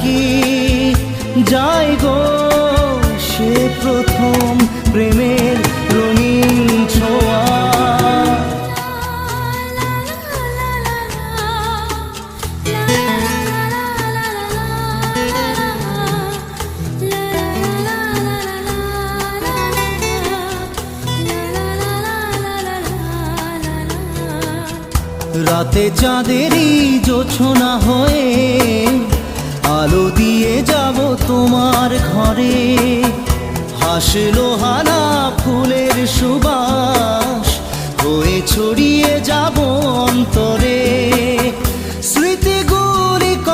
কি যায় গো সে প্রথম প্রেমের রঙিন ছোঁয়া। রাতে চাঁদেরই জোছনা হয়ে আলো দিয়ে যাব তোমার ঘরে, হাসলো হানা